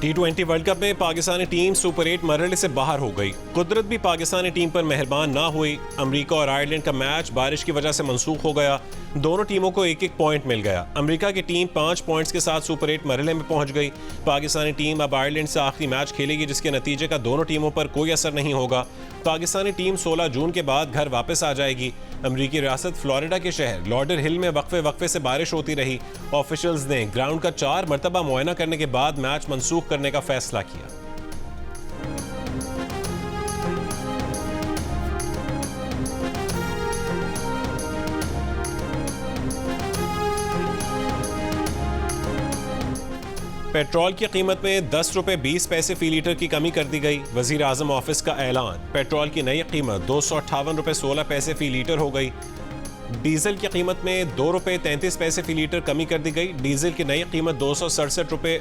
T20 world cup में Pakistani team super 8 मरहले से बाहर हो गई। कुदरत भी पाकिस्तानी टीम पर मेहरबान ना हुई। अमेरिका और आयरलैंड का मैच बारिश की वजह से मंसूख हो गया। दोनों टीमों को एक एक पॉइंट मिल गया। अमेरिका की टीम 5 पॉइंट्स के साथ सुपर 8 मरहले में पहुंच गई। पाकिस्तानी टीम अब आयरलैंड से आखिरी मैच खेलेगी, जिसके नतीजे का दोनों टीमों पर कोई असर नहीं होगा। पाकिस्तानी टीम 16 जून के बाद घर वापस आ जाएगी। अमेरिकी रियासत फ्लोरिडा के शहर लॉडर हिल में वक्फे से बारिश होती रही। ऑफिशियल्स ने ग्राउंड का 4 मरतबा मुआयना करने के बाद मैच मंसूख करने का फैसला किया। पेट्रोल की कीमत में 10 रुपए 20 पैसे फी लीटर की कमी कर दी गई। वजीर आजम ऑफिस का ऐलान। पेट्रोल की नई कीमत 258 रुपए 16 पैसे फी लीटर हो गई। डीजल की कीमत में 2 रुपए 33 पैसे फी लीटर कमी कर दी गई। डीजल की नई कीमत 267 रुपए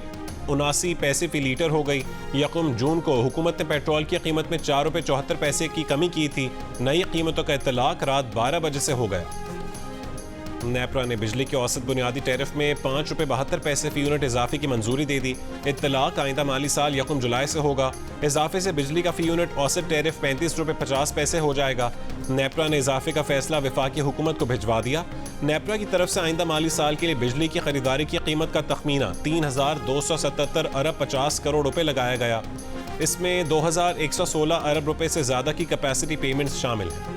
79 पैसे फी लीटर हो गई। यकम जून को हुकूमत ने पेट्रोल की कीमत में 4 रुपए 74 पैसे की कमी की थी। नई कीमतों का इतलाक रात 12 बजे से हो गया। नेपरा ने बिजली के औसत बुनियादी टैरिफ में 5 रुपए 72 पैसे फी यूनिट इजाफे की मंजूरी दे दी। इत्तलाक आइंदा माली साल यकम जुलाई से होगा। इजाफे से बिजली का फी यूनिट औसत टैरिफ 35 रुपए 50 पैसे हो जाएगा। नेपरा ने इजाफे का फैसला वफाकी हुकूमत को भिजवा दिया। नेपरा की तरफ से आइंदा माली साल के लिए बिजली की खरीदारी की कीमत का तखमीना 3,277 अरब 50 करोड़ रुपए लगाया गया। इसमें 2,116 अरब रुपए से ज्यादा की कैपेसिटी पेमेंट्स शामिल हैं।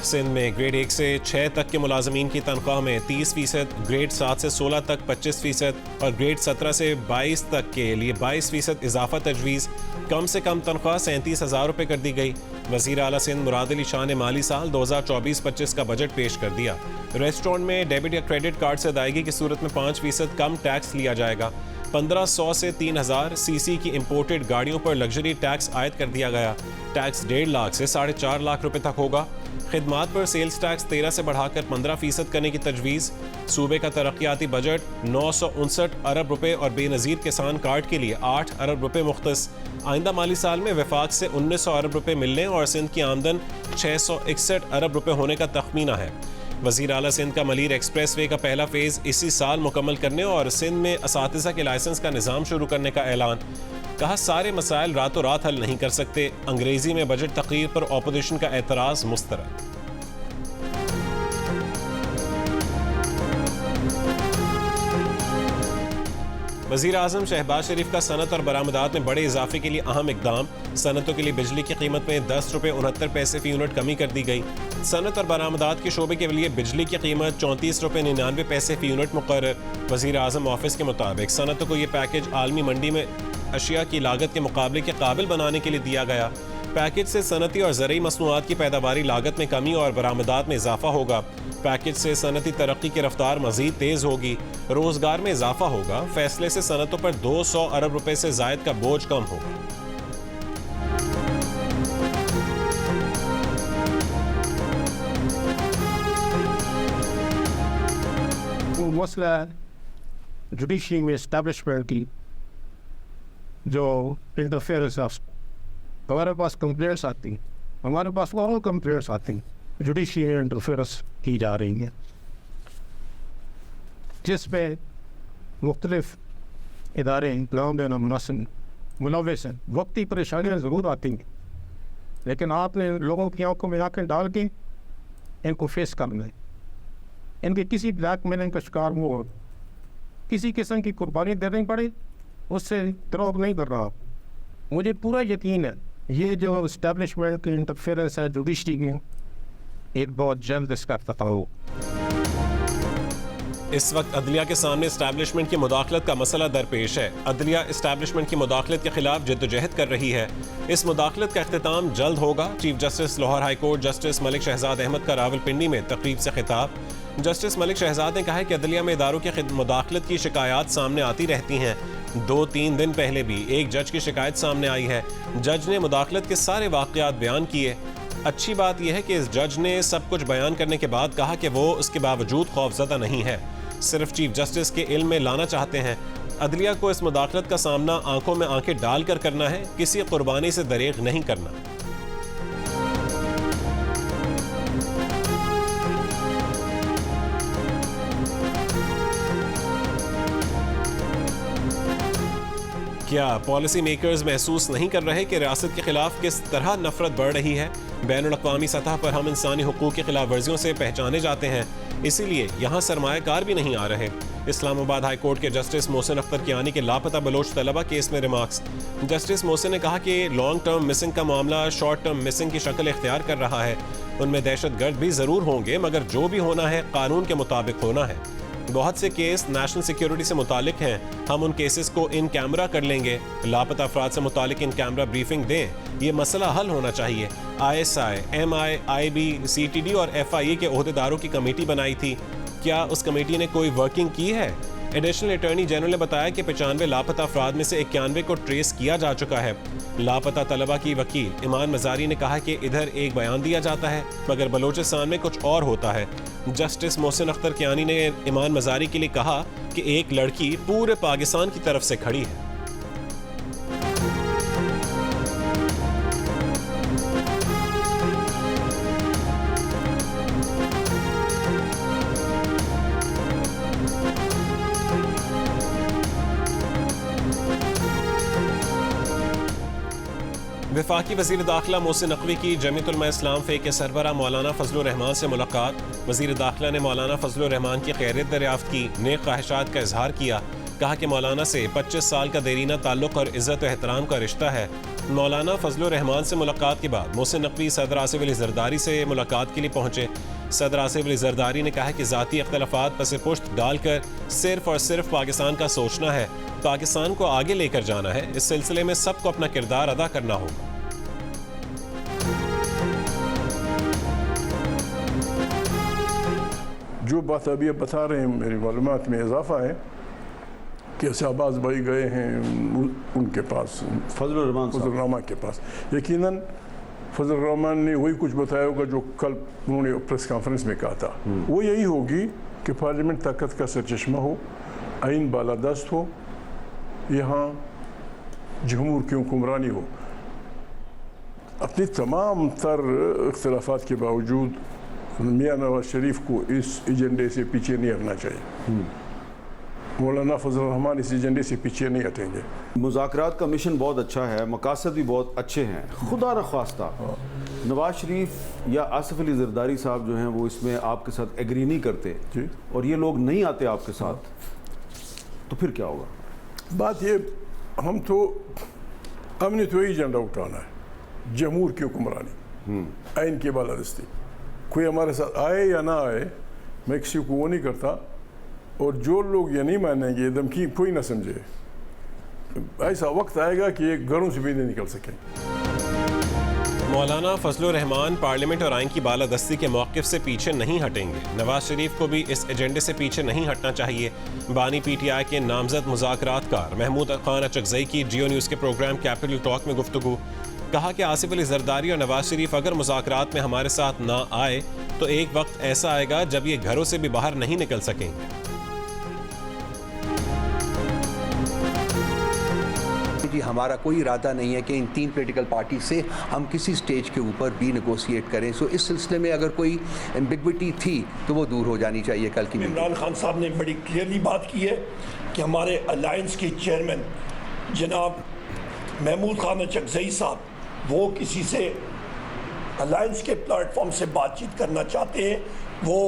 सिंध में ग्रेड 1 से 6 तक के मुलाजमीन की तनख्वाह में 30%, ग्रेड 7 से 16 तक 25% और ग्रेड 17 से 22 तक के लिए 22% इजाफा तजवीज़। कम से कम तनख्वाह 37,000 रुपये कर दी गई। वज़ीर आला सिंध मुराद अली शाह ने माली साल 2024-25 का बजट पेश कर दिया। रेस्टोरेंट में डेबिट या क्रेडिट कार्ड से अदायगी की सूरत में 5% कम टैक्स लिया जाएगा। 1500 से 3000 सीसी की इंपोर्टेड गाड़ियों पर लग्जरी टैक्स आयद कर दिया गया। टैक्स 1.5 लाख से 4.5 लाख रुपए तक होगा। खिदमात पर सेल्स टैक्स 13 से बढ़ाकर 15% करने की तजवीज़। सूबे का तरक्याती बजट 959 अरब रुपए और बेनज़ीर किसान कार्ड के लिए 8 अरब रुपए मुख्तस। आइंदा माली साल में वफाक से 1900 अरब रुपए मिलने और सिंध की आमदन 661 अरब रुपए होने का तखमीना है। वज़ीर आला सिंध का मलीर एक्सप्रेस वे का पहला फेज़ इसी साल मुकम्मल करने और सिंध में असातिज़ा के लाइसेंस का निज़ाम शुरू करने का ऐलान। कहा, सारे मसाइल रातों रात हल नहीं कर सकते। अंग्रेजी में बजट तकरीर पर ऑपोजिशन का एतराज़ मुस्तरद। वज़ीर आज़म शहबाज शरीफ का सनत और बरामदात में बड़े इजाफे के लिए अहम इकदाम। सनतों के लिए बिजली की कीमत में 10 रुपए 69 पैसे फी यूनिट कमी कर दी गई। सनत और बरामदात के शोबे के लिए बिजली की कीमत 34 रुपए 99 पैसे फी यूनिट मुकर्रर। वज़ीर आज़म ऑफिस के मुताबिक सनतों को ये पैकेज आलमी मंडी में अशिया की लागत के मुकाबले के काबिल बनाने के लिए दिया गया। पैकेज से सनती और ज़रूरी मसनूआत की पैदावारी लागत में कमी और बरामदात में इजाफा होगा। पैकेज से सनती तरक्की की रफ्तार मजीद तेज़ होगी। रोजगार में इजाफा होगा। फैसले से सनतों पर 200 अरब रुपए से जायद का बोझ कम होगा। मसला जुडिशरी में एस्टैब्लिशमेंट की जो इंटरफेरेंस है, हमारे पास कंप्लेंट्स आती हैं, हमारे पास वो कंप्लेंट्स आती हैं जुडिशरी में इंटरफेरेंस की जा रही है, जिसमें मुख्तलिफ इदारे मुलविस हैं। वक्ती परेशानियाँ ज़रूर आती हैं, लेकिन आपने लोगों की आंखों में आंखें डाल के इनको फेस करना है। इनके किसी ब्लैकमेलिंग का शिकार हो, किसी किस्म की कुर्बानी देनी पड़े, उससे तरोग नहीं कर रहा। मुझे पूरा यकीन है ये जो इस्टेब्लिशमेंट की इंटरफेरेंस है जुडिशरी की, एक बहुत जल्द इसका पता हो। इस वक्त अदलिया के सामने इस्टेब्लिशमेंट की मुदाखलत का मसला दरपेश है। अदलिया इस्टेब्लिशमेंट की मुदाखलत के खिलाफ जद्दोजहद कर रही है। इस मुदाखलत का इख्तिताम जल्द होगा। Chief justice Lahore high court justice Malik Shahzad Ahmad का रावलपिंडी में तकरीब से खिताब। जस्टिस मलिक शहजाद ने कहा है कि अदलिया में इदारों की मुदाखलत की शिकायत सामने आती रहती हैं। 2-3 दिन पहले भी एक जज की शिकायत सामने आई है। जज ने मुदाखलत के सारे वाक़यात बयान किए। अच्छी बात यह है कि इस जज ने सब कुछ बयान करने के बाद कहा कि वो उसके बावजूद खौफजदा नहीं है, सिर्फ चीफ जस्टिस के इल्म में लाना चाहते हैं। अदलिया को इस मुदाखलत का सामना आंखों में आंखें डालकर करना है, किसी कुर्बानी से दरेग नहीं करना। क्या पॉलिसी मेकर्स महसूस नहीं कर रहे कि रियासत के खिलाफ किस तरह नफरत बढ़ रही है? बैनुल-अक़वामी सतह पर हम इंसानी हुकूक की खिलाफ वर्जियों से पहचाने जाते हैं, इसीलिए यहाँ सरमायाकार भी नहीं आ रहे। इस्लामाबाद हाई कोर्ट के जस्टिस मोहसिन अख्तर कियानी के लापता बलोच तलबा केस में रिमार्क्स। जस्टिस मोहसिन ने कहा कि लॉन्ग टर्म मिसिंग का मामला शॉर्ट टर्म मिसिंग की शक्ल इख्तियार कर रहा है। उनमें दहशतगर्द भी ज़रूर होंगे, मगर जो भी होना है कानून के मुताबिक होना है। बहुत से केस नेशनल सिक्योरिटी से मुतालिक हैं, हम उन केसेस को इन कैमरा कर लेंगे। लापता अफराद से मुतालिक इन कैमरा ब्रीफिंग दें, ये मसला हल होना चाहिए। ISI, MI, IB, CTD और FIA के ओहदेदारों की कमेटी बनाई थी, क्या उस कमेटी ने कोई वर्किंग की है? एडिशनल अटॉर्नी जनरल ने बताया कि 95 लापता अफराद में से 91 को ट्रेस किया जा चुका है। लापता तलबा की वकील ईमान मजारी ने कहा कि इधर एक बयान दिया जाता है मगर बलोचिस्तान में कुछ और होता है। जस्टिस मोहसिन अख्तर कियानी ने ईमान मजारी के लिए कहा कि एक लड़की पूरे पाकिस्तान की तरफ से खड़ी है। वफाकी वज़ीर दाखिला मोहसिन नकवी की जमीयत उलमा इस्लाम फ़े के सरबराह मौलाना फजलुर रहमान से मुलाकात। वज़ीर दाखिला ने मौलाना फजलुर रहमान की खैरियत दरियाफ्त की, नेक ख्वाहिशात का इजहार किया। कहा कि मौलाना से 25 साल का देरीना ताल्लुक़ और इज़्ज़त व एहतराम का रिश्ता है। मौलाना फजलुर रहमान से मुलाकात के बाद मोहसिन नकवी सदर आसिफ अली ज़रदारी से मुलाकात के लिए पहुँचे। सदर आसिफ अली ज़रदारी ने कहा कि ज़ाती अख्तलाफात पसे पुश्त डालकर सिर्फ और सिर्फ पाकिस्तान का सोचना है, पाकिस्तान को आगे लेकर जाना है। इस सिलसिले में सबको अपना किरदार अदा करना होगा। जो बात अभी आप बता रहे हैं मेरी मालूमात में इजाफा है कि शहबाज भाई गए हैं उनके पास, फजलुर रहमान के पास। यकीनन फजल रहमान ने वही कुछ बताया होगा जो कल उन्होंने प्रेस कॉन्फ्रेंस में कहा था। वो यही होगी कि पार्लियामेंट ताकत का सरचश्मा हो, आइन बालादस्त हो, यहाँ जमहूर की हुक्मरानी हो। अपनी तमाम तर इख्तलाफात के बावजूद मियां नवाज शरीफ को इस एजेंडे से पीछे नहीं हटना चाहिए। मौलाना फजल रहमान इस एजेंडे से पीछे नहीं हटेंगे। मुज़ाकरात का मिशन बहुत अच्छा है, मकासद भी बहुत अच्छे हैं। खुदा न ख्वास्ता नवाज शरीफ या आसिफ अली ज़रदारी साहब जो हैं वो इसमें आपके साथ एग्री नहीं करते जी, और ये लोग नहीं आते आपके साथ, तो फिर क्या होगा? बात ये, हमने तो एजेंडा उठाना है, जमहूर की हुक्मरानी, आइन की बालादस्ती। कोई हमारे साथ आए या ना आए, मैं किसी को वो नहीं करता, और जो लोग ये नहीं मानेंगे धमकी कोई ना समझे। ऐसा वक्त आएगा कि ये घरों से भी नहीं निकल सके। मौलाना फजलुर रहमान पार्लियामेंट और आइन की बालादस्ती के मौक़िफ़ से पीछे नहीं हटेंगे। नवाज शरीफ को भी इस एजेंडे से पीछे नहीं हटना चाहिए। बानी PTI के नामजद मुज़ाकरातकार महमूद खान अचकज़ई की जियो न्यूज़ के प्रोग्राम कैपिटल टॉक में गुफ्तगू। कहा कि आसिफ अली ज़रदारी और नवाज शरीफ अगर मुज़ाकरात में हमारे साथ ना आए तो एक वक्त ऐसा आएगा जब ये घरों से भी बाहर नहीं निकल सकेंगे। कि हमारा कोई इरादा नहीं है कि इन 3 पॉलिटिकल पार्टी से हम किसी स्टेज के ऊपर भी नेगोशिएट करें। सो इस सिलसिले में अगर कोई एम्बिग्विटी थी तो वो दूर हो जानी चाहिए। कल की इमरान खान साहब ने बड़ी क्लियरली बात की है कि हमारे अलायंस के चेयरमैन जनाब महमूद खान अचकज़ई साहब, वो किसी से अलायंस के प्लेटफॉर्म से बातचीत करना चाहते हैं, वो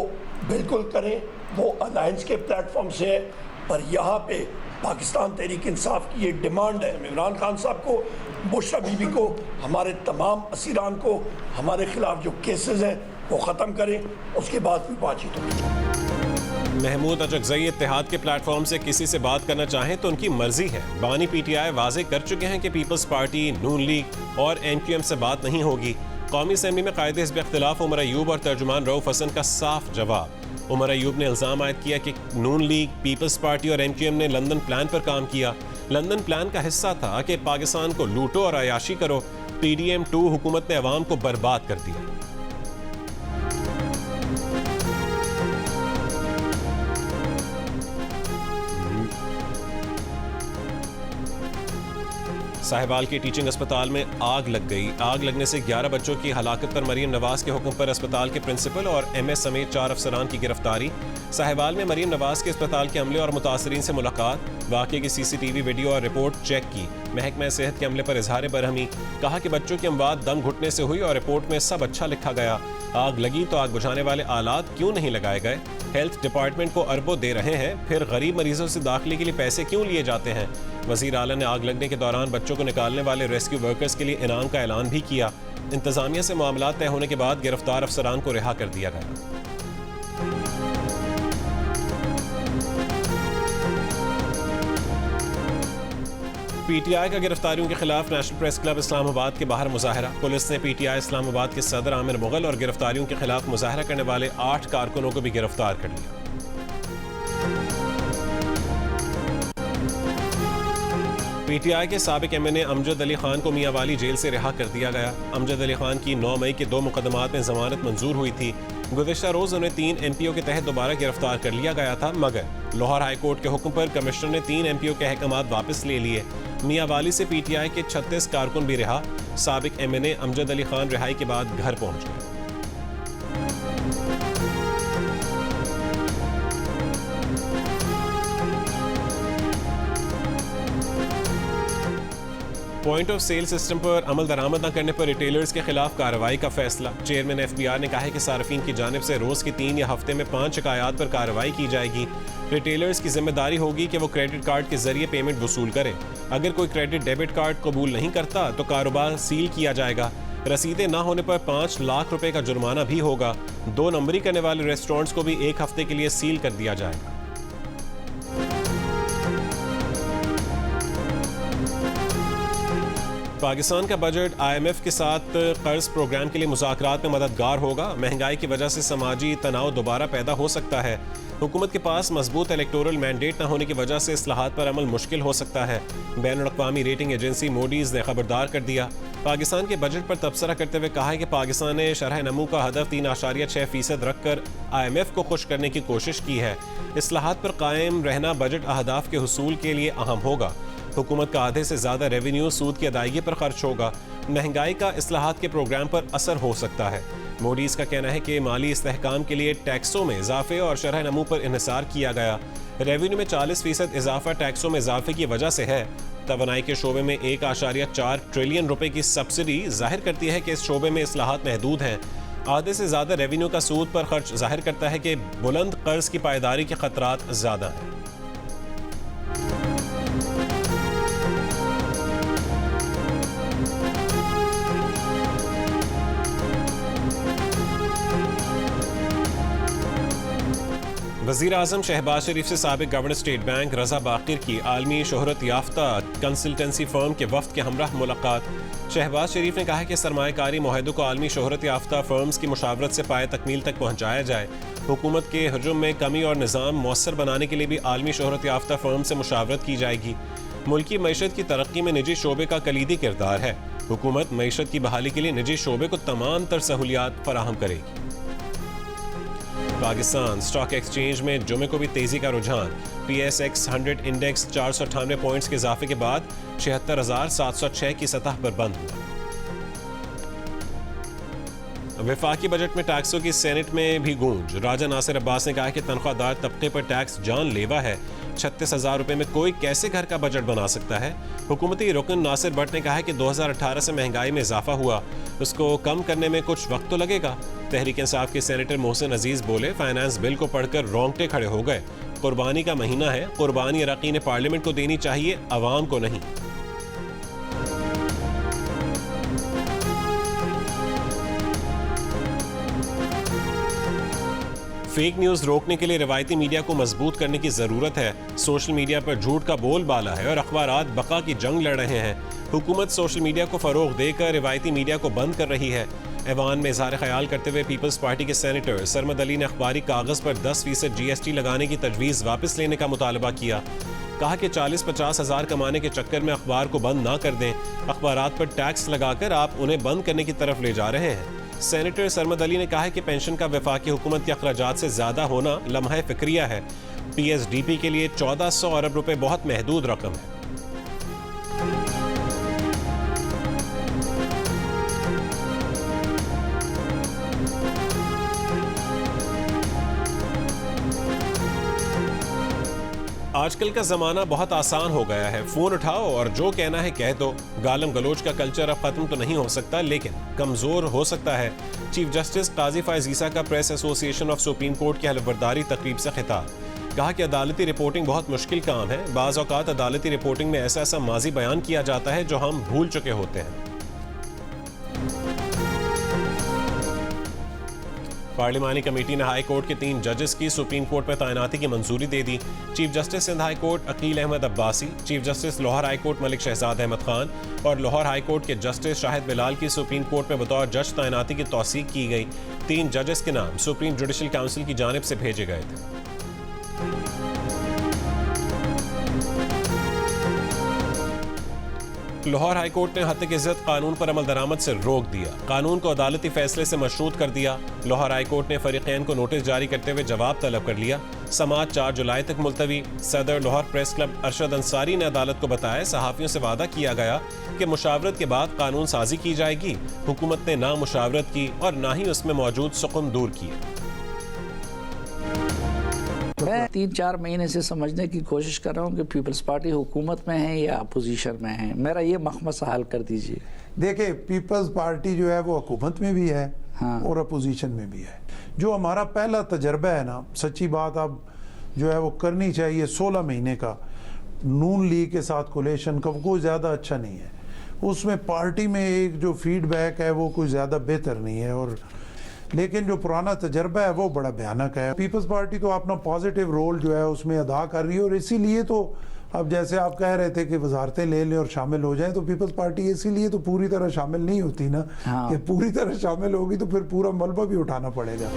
बिल्कुल करें, वो अलायंस के प्लेटफॉर्म से है। पर यहाँ पे पाकिस्तान तहरीक इंसाफ की ये डिमांड है इमरान खान साहब को, बुशरा बीबी को, हमारे तमाम असीरान को, हमारे खिलाफ जो केसेस हैं वो ख़त्म करें, उसके बाद भी बातचीत होगी। महमूद अचकज़ई इत्तेहाद के प्लेटफॉर्म से किसी से बात करना चाहें तो उनकी मर्जी है। बानी PTI वाजे कर चुके हैं कि पीपल्स पार्टी, नून लीग और NQM से बात नहीं होगी। कौमी असम्बली में कायदे हिज़्ब इख्तिलाफ उमर अयूब और तर्जुमान रऊफ हसन का साफ जवाब। उमर अयूब ने इल्ज़ाम आयद किया कि नून लीग, पीपल्स पार्टी और NQM ने लंदन प्लान पर काम किया। लंदन प्लान का हिस्सा था कि पाकिस्तान को लूटो और अयाशी करो। PDM-2 हुकूमत ने अवाम को बर्बाद कर दिया। साहिवाल के टीचिंग अस्पताल में आग लग गई। आग लगने से 11 बच्चों की हलाकत पर मरीम नवाज के हुक्म पर अस्पताल के प्रिंसिपल और एमएस समेत 4 अफसरान की गिरफ्तारी। साहिवाल में मरीम नवाज के अस्पताल के अमले और मुतासरीन से मुलाकात, वाक़े की सीसीटीवी वीडियो और रिपोर्ट चेक की। महकमा सेहत के अमले पर इजहार बरहमी, कहा कि बच्चों की अमवात दम घुटने से हुई और रिपोर्ट में सब अच्छा लिखा गया। आग लगी तो आग बुझाने वाले आलात क्यों नहीं लगाए गए? हेल्थ डिपार्टमेंट को अरबों दे रहे हैं, फिर गरीब मरीजों से दाखिले के लिए पैसे क्यों लिए जाते हैं? वज़ीर आला ने आग लगने के दौरान बच्चों को निकालने वाले रेस्क्यू वर्कर्स के लिए इनाम का ऐलान भी किया। इंतजामिया से मामला तय होने के बाद गिरफ्तार अफसरान को रिहा कर दिया गया। पीटीआई का गिरफ्तारियों के खिलाफ नेशनल प्रेस क्लब इस्लामाबाद के बाहर मुजाहरा। पुलिस ने पीटीआई इस्लामाबाद के सदर आमिर मुगल और गिरफ्तारियों के खिलाफ मुजाहरा करने वाले 8 कारकुनों को भी गिरफ्तार कर लिया। पीटीआई के साबिक एमएनए अमजद अली खान को मियांवाली जेल से रिहा कर दिया गया। अमजद अली खान की 9 मई के 2 मुकदमात में जमानत मंजूर हुई थी। गुज़िश्ता रोज उन्हें 3 एमपीओ के तहत दोबारा गिरफ्तार कर लिया गया था, मगर लाहौर हाई कोर्ट के हुक्म पर कमिश्नर ने 3 एमपीओ के अहकामात वापस ले लिए। मियांवाली से पीटीआई के 36 कारकुन भी रिहा। साबिक एमएनए अमजद अली खान रिहाई के बाद घर पहुंच गए। पॉइंट ऑफ सेल सिस्टम पर अमल दरामद न करने पर रिटेलर्स के खिलाफ कार्रवाई का फैसला। चेयरमैन एफबीआर ने कहा है कि सार्फिन की जानिब से रोज की 3 या हफ्ते में 5 शिकायत पर कार्रवाई की जाएगी। रिटेलर्स की जिम्मेदारी होगी कि वो क्रेडिट कार्ड के जरिए पेमेंट वसूल करें। अगर कोई क्रेडिट डेबिट कार्ड कबूल नहीं करता तो कारोबार सील किया जाएगा। रसीदें ना होने पर 5 लाख रुपए का जुर्माना भी होगा। 2 नंबरी करने वाले रेस्टोरेंट्स को भी 1 हफ्ते के लिए सील कर दिया जाएगा। पाकिस्तान का बजट आईएमएफ के साथ कर्ज प्रोग्राम के लिए मुज़ाकरात में मददगार होगा। महंगाई की वजह से समाजी तनाव दोबारा पैदा हो सकता है। हुकूमत के पास मजबूत इलेक्टोरल मैंडेट न होने की वजह से इस्लाहात पर अमल मुश्किल हो सकता है। बैनुल-अक़वामी रेटिंग एजेंसी मूडीज़ ने खबरदार कर दिया। पाकिस्तान के बजट पर तबसरा करते हुए कहा है कि पाकिस्तान ने शरह नमू का हदफ 3.6% रखकर IMF को खुश करने की कोशिश की है। इस्लाहात पर कायम रहना बजट अहदाफ के हुसूल के लिए अहम होगा। हुकूमत का आधे से ज़्यादा रेवेन्यू सूद की अदायगी पर खर्च होगा। महंगाई का इस्लाहात के प्रोग्राम पर असर हो सकता है। मूडीज़ का कहना है कि माली इस्तेहकाम के लिए टैक्सों में इजाफे और शरह नमू पर इन्हिसार किया गया। रेवेन्यू में 40% इजाफा टैक्सों में इजाफे की वजह से है। तवानाई के शोबे में 1.4 ट्रिलियन रुपए की सब्सिडी जाहिर करती है कि इस शोबे में इस्लाहात महदूद हैं। आधे से ज़्यादा रेवेन्यू का सूद पर खर्च जाहिर करता है कि बुलंद कर्ज की पायदारी के खतरात ज़्यादा हैं। वज़ीर आज़म शहबाज शरीफ से साबिक गवर्नर स्टेट बैंक रजा बाकिर की आलमी शोहरत याफ्ता कंसल्टेंसी फर्म के वफ्द के हमरा मुलाकात। शहबाज शरीफ ने कहा कि सरमायाकारी मुआहदों को आलमी शोहरत याफ्ता फर्म्स की मुशावरत से पाए तकमील तक पहुँचाया जाए। हुकूमत के हजूम में कमी और निज़ाम मौसर बनाने के लिए भी आलमी शोहरत याफ्ता फर्म से मुशावरत की जाएगी। मुल्की मईशत की तरक्की में निजी शोबे का कलीदी किरदार है। हुकूमत मईशत की बहाली के लिए निजी शोबे को तमाम तर सहूलियात फराहम करेगी। पाकिस्तान स्टॉक एक्सचेंज में जुमे को भी तेजी का रुझान। PSX 100 इंडेक्स 498 पॉइंट्स के इजाफे के बाद 76,706 की सतह पर बंद हुआ। वफाकी बजट में टैक्सों की सेनेट में भी गूंज। राजा नासिर अब्बास ने कहा कि तनख्वाहदार तबके पर टैक्स जानलेवा है। 36,000 रुपए में कोई कैसे घर का बजट बना सकता है? हुकूमती रुकन नासिर भट्ट ने कहा है कि 2018 से महंगाई में इजाफा हुआ, उसको कम करने में कुछ वक्त तो लगेगा। तहरीक इंसाफ के सेनेटर मोहसिन अजीज बोले, फाइनेंस बिल को पढ़कर रोंगटे खड़े हो गए। कुर्बानी का महीना है, कुर्बानी अरकान पार्लियामेंट को देनी चाहिए, अवाम को नहीं। फेक न्यूज़ रोकने के लिए रवायती मीडिया को मजबूत करने की ज़रूरत है। सोशल मीडिया पर झूठ का बोलबाला है और अखबारात बका की जंग लड़ रहे हैं। हुकूमत सोशल मीडिया को फ़रोग देकर रवायती मीडिया को बंद कर रही है। ऐवान में इज़हार ख्याल करते हुए पीपल्स पार्टी के सेनेटर सरमद अली ने अखबारी कागज़ पर 10% GST लगाने की तजवीज़ वापस लेने का मुतालबा किया। कहा कि 40-50 हज़ार कमाने के चक्कर में अखबार को बंद ना कर दें। अखबारात पर टैक्स लगाकर आप उन्हें बंद करने की तरफ ले जा रहे हैं। सेनेटर सरमद अली ने कहा है कि पेंशन का वफाकी हुकूमत के अखराजात से ज़्यादा होना लम्हा फिक्रिया है। PSDP के लिए 1400 अरब रुपए बहुत महदूद रकम है। आजकल का जमाना बहुत आसान हो गया है, फोन उठाओ और जो कहना है कह दो। गालम गलोच का कल्चर अब खत्म तो नहीं हो सकता, लेकिन कमजोर हो सकता है। चीफ जस्टिस काजी फैज ईसा का press association of supreme court की हलफबरदारी तकरीब से खिताब। कहा कि अदालती रिपोर्टिंग बहुत मुश्किल काम है। बाज़ औक़ात अदालती रिपोर्टिंग में ऐसा माजी बयान किया जाता है जो हम भूल चुके होते हैं। पार्लिमानी कमेटी ने हाई कोर्ट के 3 जजेस की सुप्रीम कोर्ट में तैनाती की मंजूरी दे दी। Chief justice Sindh high court Aqeel Ahmed Abbasi, chief justice Lahore high court Malik Shahzad Ahmed Khan और लाहौर हाई कोर्ट के जस्टिस शाहिद बिलाल की सुप्रीम कोर्ट में बतौर जज तैनाती की तौसीक की गई। 3 जजेस के नाम सुप्रीम जुडिशल काउंसिल की जानिब से भेजे गए थे। लाहौर हाई कोर्ट ने हत्या की इज्जत कानून पर अमल दरामद से रोक दिया। कानून को अदालती फैसले से मशरूत कर दिया। लाहौर हाई कोर्ट ने फरीकैन को नोटिस जारी करते हुए जवाब तलब कर लिया। समाअत 4 जुलाई तक मुलतवी। सदर लाहौर प्रेस क्लब अरशद अंसारी ने अदालत को बताया, सहाफियों से वादा किया गया कि मुशावरत के बाद कानून साजी की जाएगी। हुकूमत ने ना मुशावरत की और ना ही उसमें मौजूद सुकून दूर किए। मैं 3-4 महीने से समझने की कोशिश कर रहा हूँ कि पीपल्स पार्टी हुकूमत में है या अपोजिशन में है। मेरा ये मसला हल कर दीजिए। देखिए, पीपल्स पार्टी जो है वो हुकूमत में भी है और अपोजिशन में भी है। जो हमारा पहला तजर्बा है ना, सच्ची बात अब जो है वो करनी चाहिए 16 महीने का नून लीग के साथ कोलेशन का, कोई ज़्यादा अच्छा नहीं है। उसमें पार्टी में एक जो फीडबैक है वो कोई ज़्यादा बेहतर नहीं है, और लेकिन जो पुराना तजर्बा है वो बड़ा भयानक है। पीपल्स पार्टी तो अपना पॉजिटिव रोल जो है उसमें अदा कर रही है, और इसीलिए तो अब जैसे आप कह रहे थे कि वजारतें ले लें और शामिल हो जाएं, तो पीपल्स पार्टी इसीलिए तो पूरी तरह शामिल नहीं होती ना। कि पूरी तरह शामिल होगी तो फिर पूरा मलबा भी उठाना पड़ेगा।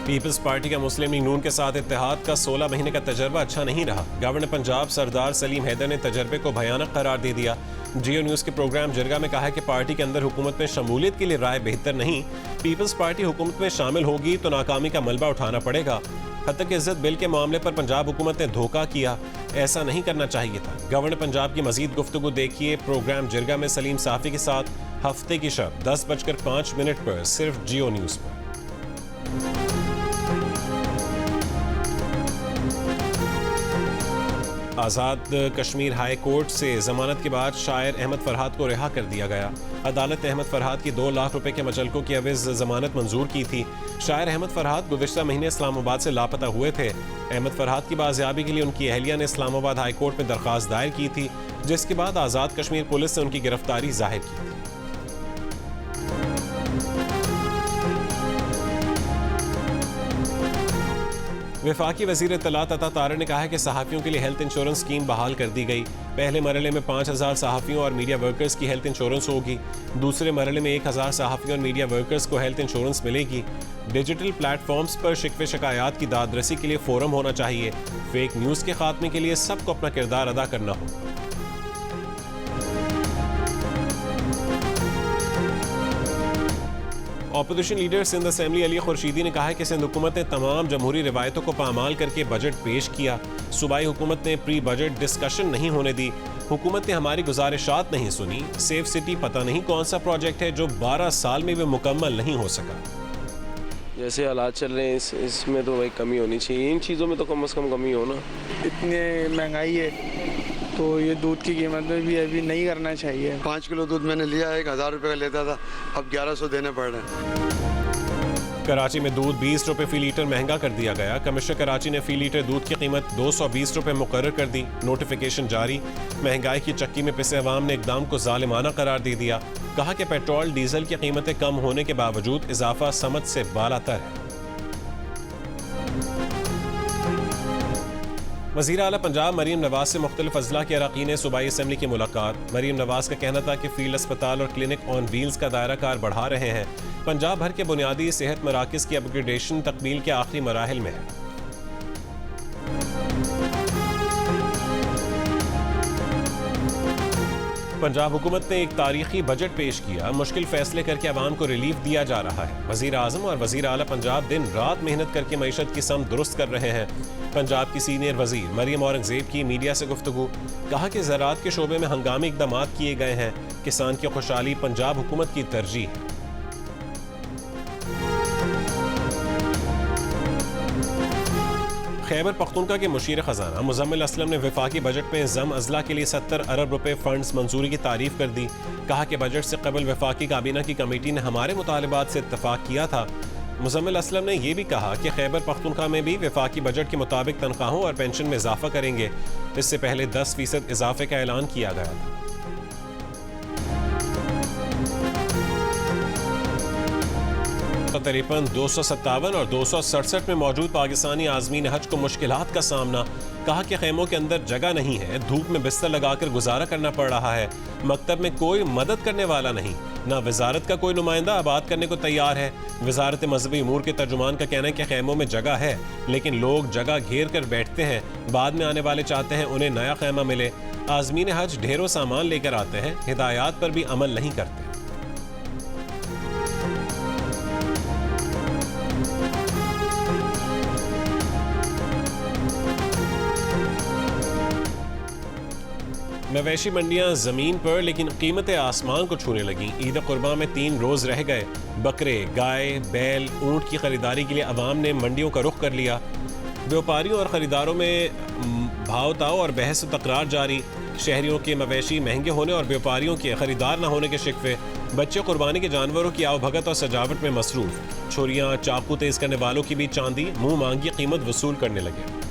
पीपल्स पार्टी का मुस्लिम लीग नून के साथ इत्तेहाद का 16 महीने का तजर्बा अच्छा नहीं रहा। गवर्नर पंजाब सरदार सलीम हैदर ने तजर्बे को भयानक करार दे दिया। जियो न्यूज़ के प्रोग्राम जिरगा में कहा कि पार्टी के अंदर हुकूमत में शमूलियत के लिए राय बेहतर नहीं। पीपल्स पार्टी हुकूमत में शामिल होगी तो नाकामी का मलबा उठाना पड़ेगा। हत्या की इज्जत बिल के मामले पर पंजाब हुकूमत ने धोखा किया, ऐसा नहीं करना चाहिए था। गवर्नर पंजाब की मजीद गुफ्तगू देखिए प्रोग्राम जिरगा में सलीम साफी के साथ हफ्ते की शब 10:05 पर सिर्फ जियो न्यूज़ पर। आज़ाद कश्मीर हाई कोर्ट से जमानत के बाद शायर अहमद फरहाद को रिहा कर दिया गया। अदालत ने अहमद फरहाद की 2 लाख रुपए के मचलकों की अवज़ जमानत मंजूर की थी। शायर अहमद फरहाद गुज़िश्ता महीने इस्लामाबाद से लापता हुए थे। अहमद फरहाद की बाजियाबी के लिए उनकी अहलिया ने इस्लामाबाद हाई कोर्ट में दरख्वास्त दायर की थी, जिसके बाद आज़ाद कश्मीर पुलिस ने उनकी गिरफ्तारी जाहिर की थी। वफाकी वज़ीर इत्तलात अता तारर ने कहा है कि सहाफ़ियों के लिए हेल्थ इंश्योरेंस स्कीम बहाल कर दी गई। पहले मरहले में 5000 सहाफ़ियों और मीडिया वर्कर्स की हेल्थ इंश्योरेंस होगी। दूसरे मरहले में 1000 सहाफ़ियों और मीडिया वर्कर्स को हेल्थ इंश्योरेंस मिलेगी। डिजिटल प्लेटफॉर्म्स पर शिकवे शिकायत की दादरसी के लिए फोरम होना चाहिए। फेक न्यूज़ के खात्मे के लिए सबको अपना किरदार अदा करना होगा। Opposition leader Sindh assembly Ali Khurshidi ने कहा है कि सिंध हुकूमत ने तमाम जमहूरी रिवायतों को पामाल करके बजट पेश किया। सूबाई हुकूमत ने प्री बजट डिस्कशन नहीं होने दी। हुकूमत ने हमारी गुजारिशात नहीं सुनी। सेफ सिटी पता नहीं कौन सा प्रोजेक्ट है जो 12 साल में भी मुकम्मल नहीं हो सका। जैसे हालात चल रहे हैं इसमें तो भाई कमी होनी चाहिए। इन चीज़ों में तो कम से कम कमी हो ना। इतनी महंगाई है तो ये दूध की कीमत में भी अभी नहीं करना चाहिए। 5 किलो दूध मैंने लिया, 1000 रुपये का लेता था, अब 1100 देने पड़ रहे हैं। कराची में दूध 20 रुपये फी लीटर महंगा कर दिया गया। कमिश्नर कराची ने फी लीटर दूध की कीमत 220 रुपये मुकर्रर कर दी। नोटिफिकेशन जारी। महंगाई की चक्की में पिसे अवाम ने इकदाम को जालिमाना करार दे दिया। कहा कि पेट्रोल डीजल की कीमतें कम होने के बावजूद इजाफा समझ से बालातर है। वज़ीर आला पंजाब मरीम नवाज से मुख्तलिफ अजला के अरकान सूबाई असम्बली की मुलाकात। मरीम नवाज का कहना था कि फील्ड अस्पताल और क्लिनिक ऑन व्हील्स का दायरा कार बढ़ा रहे हैं। पंजाब भर के बुनियादी सेहत मराकज़ की अपग्रेडेशन तकमील के आखिरी मराहिल में है। पंजाब हुकूमत ने एक तारीखी बजट पेश किया। मुश्किल फैसले करके अवाम को रिलीफ दिया जा रहा है। वज़ीर आज़म और वज़ीर आला पंजाब दिन रात मेहनत करके मईशत की सम दुरुस्त कर रहे हैं। पंजाब की सीनियर वज़ीर मरीम औरंगज़ेब की मीडिया से गुफ्तगू। कहा कि ज़राअत के शोबे में हंगामी इक़दाम किए गए हैं। किसान की खुशहाली पंजाब हुकूमत की तरजीह है। खैबर पख्तूनख्वा के मुशीर ख़जाना मुज़म्मिल असलम ने वफाकी बजट में ज़म अज़ला के लिए 70 अरब रुपए फंड्स मंजूरी की तारीफ कर दी। कहा कि बजट से कबल वफाकी काबीना की कमेटी ने हमारे मुतालबात से इत्तफाक किया था। मुज़म्मिल असलम ने यह भी कहा कि खैबर पख्तूनख्वा में भी वफाकी बजट के मुताबिक तनख्वाहों और पेंशन में इजाफा करेंगे। इससे पहले 10% इजाफे का ऐलान किया गया था। 253, 257 और 267 में मौजूद पाकिस्तानी आज़मीन हज को मुश्किलात का सामना। कहा कि खेमों के अंदर जगह नहीं है, धूप में बिस्तर लगाकर गुजारा करना पड़ रहा है। मकतब में कोई मदद करने वाला नहीं, ना वजारत का कोई नुमाइंदा आबाद करने को तैयार है। वजारत मजहबी उमूर के तर्जुमान का कहना है कि खेमों में जगह है, लेकिन लोग जगह घेर कर बैठते हैं। बाद में आने वाले चाहते हैं उन्हें नया खेमा मिले। आज़मीन हज ढेरों सामान लेकर आते हैं, हिदायत पर भी अमल नहीं करते। मवेशी मंडियां जमीन पर, लेकिन कीमतें आसमान को छूने लगी। ईद कुर्बा में 3 रोज रह गए। बकरे, गाय, बैल, ऊंट की खरीदारी के लिए अवाम ने मंडियों का रुख कर लिया। व्यापारियों और खरीदारों में भाव ताव और बहस व तकरार जारी। शहरियों के मवेशी महंगे होने और व्यापारियों के खरीदार न होने के शिकवे। बच्चे कुर्बानी के जानवरों की आवभगत और सजावट में मसरूफ। छुरियां, चाकू तेज करने वालों की भी चांदी मुंह मांगी कीमत वसूल करने लगे।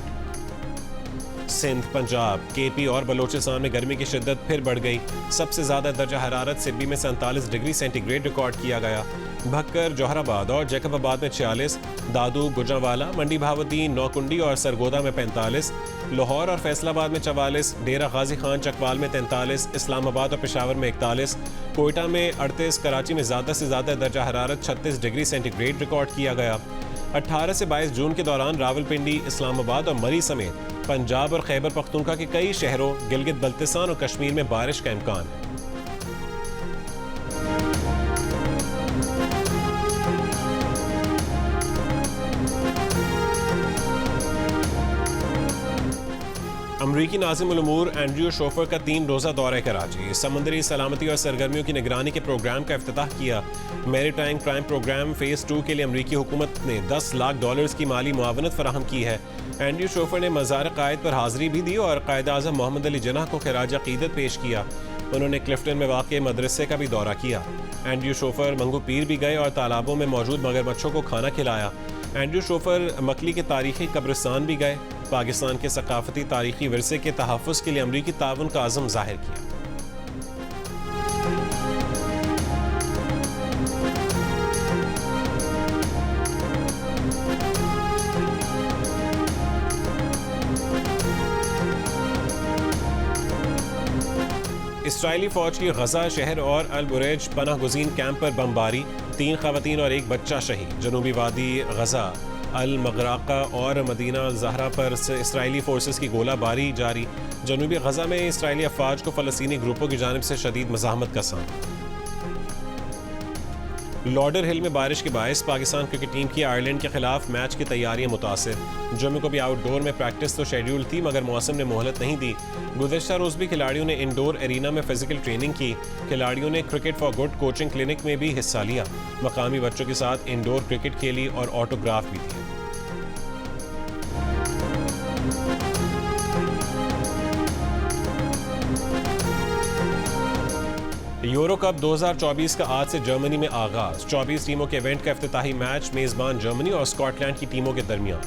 सिंध, पंजाब, केपी और बलोचिस्तान में गर्मी की शिद्दत फिर बढ़ गई। सबसे ज्यादा दर्जा हरारत सिब्बी में 47 डिग्री सेंटीग्रेड रिकॉर्ड किया गया। भक्कर, जौहराबाद और जैकबाबाद में 46, दादू, गुजरांवाला, मंडी भावती, नौकुंडी और सरगोदा में 45, लाहौर और फैसलाबाद में 44, डेरा गाजी खान चकवाल में 43, इस्लामाबाद और पेशावर में 41, कोयटा में 38, कराची में ज़्यादा से ज़्यादा दर्जा हरारत 36 डिग्री सेंटीग्रेड रिकॉर्ड किया गया। 18 से 22 जून के दौरान रावलपिंडी, इस्लामाबाद और मरी समेत पंजाब और खैबर पख्तूनख्वा के कई शहरों, गिलगित बल्तिस्तान और कश्मीर में बारिश का इम्कान है। अमरीकी नाज़िम उल उमूर एंड्रयू शोफर का 3 रोज़ा दौरा कराची। समुद्री सलामती और सरगर्मियों की निगरानी के प्रोग्राम का इफ्तिताह किया। मैरीटाइम क्राइम प्रोग्राम फ़ेज़ 2 के लिए अमरीकी हुकूमत ने $10 लाख की माली मुआवनत फराहम की है। एंड्रयू शोफर ने मज़ार क़ायद पर हाज़िरी भी दी और क़ायद आज़म मोहम्मद अली जिन्नाह को खिराज अक़ीदत पेश किया। उन्होंने क्लिफ्टन में वाक़ मदरसे का भी दौरा किया। एंड्रयू शोफर मंगू पीर भी गए और तालाबों में मौजूद मगरमच्छों को खाना खिलाया। एंड्रयू शोफर मकली के तारीखी कब्रिस्तान भी गए। पाकिस्तान के सकाफती तारीखी विरसे के तहफ़्फ़ुज़ के लिए अमरीकी ताउन का अज़म ज़ाहिर किया। इसराइली फ़ौज की गज़ा शहर और अल बुरैज पनाह गुज़ीन कैंप पर बमबारी। 3 ख़वातीन और 1 बच्चा शहीद। जनूबी वादी गज़ा, अल मगराका और मदीना अल ज़हरा पर इसराइली फोर्सेस की गोलाबारी जारी। जनूबी गज़ा में इसराइली अफवाज को फ़लस्तीनी ग्रुपों की जानिब से शदीद मज़ाहमत का सामना। लॉडर हिल में बारिश के बायस पाकिस्तान क्रिकेट टीम की आयरलैंड के खिलाफ मैच की तैयारियां मुतासिर। जुम्मे को भी आउटडोर में प्रैक्टिस तो शेड्यूल थी, मगर मौसम ने मोहलत नहीं दी। गुज़श्ता रोज़ भी खिलाड़ियों ने इंडोर एरिना में फिजिकल ट्रेनिंग की। खिलाड़ियों ने cricket for good coaching clinic में भी हिस्सा लिया। मकामी बच्चों के साथ इंडोर क्रिकेट खेली और ऑटोग्राफ भी दिए। यूरो कप 2024 का आज से जर्मनी में आगाज। 24 टीमों के इवेंट का इफ्तिताही मैच मेजबान जर्मनी और स्कॉटलैंड की टीमों के दरमियान।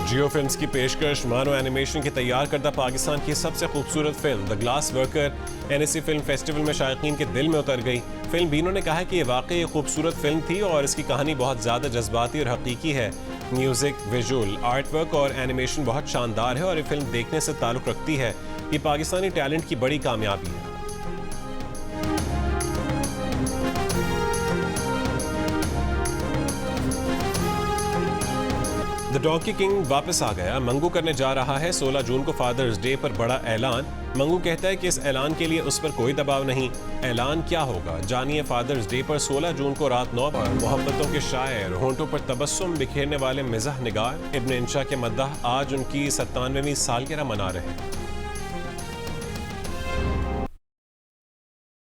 जियो फिल्म्स की पेशकश मानो एनिमेशन की तैयार करदा पाकिस्तान की सबसे खूबसूरत film the glass worker NSC film festival में शायकीन के दिल में उतर गई। फिल्म बीनों ने कहा है कि ये वाकई खूबसूरत फिल्म थी और इसकी कहानी बहुत ज़्यादा जज्बाती और हकीकी है। म्यूज़िक, विजुअल, आर्ट वर्क और एनिमेशन बहुत शानदार है और ये फिल्म देखने से ताल्लुक़ रखती है। ये पाकिस्तानी टैलेंट की बड़ी कामयाबी है। द डोंकी किंग वापस आ गया। मंगू करने जा रहा है 16 जून को फादर्स डे पर बड़ा ऐलान। मंगू कहता है कि इस ऐलान के लिए उस पर कोई दबाव नहीं। ऐलान क्या होगा, जानिए फादर्स डे पर 16 जून को रात 9 पर। मोहब्बतों के शायर, होंठों पर तबस्सुम बिखेरने वाले मिज़ाह निगार इब्न इंशा के मद्दाह आज उनकी 97वीं सालगिरह मना रहे हैं।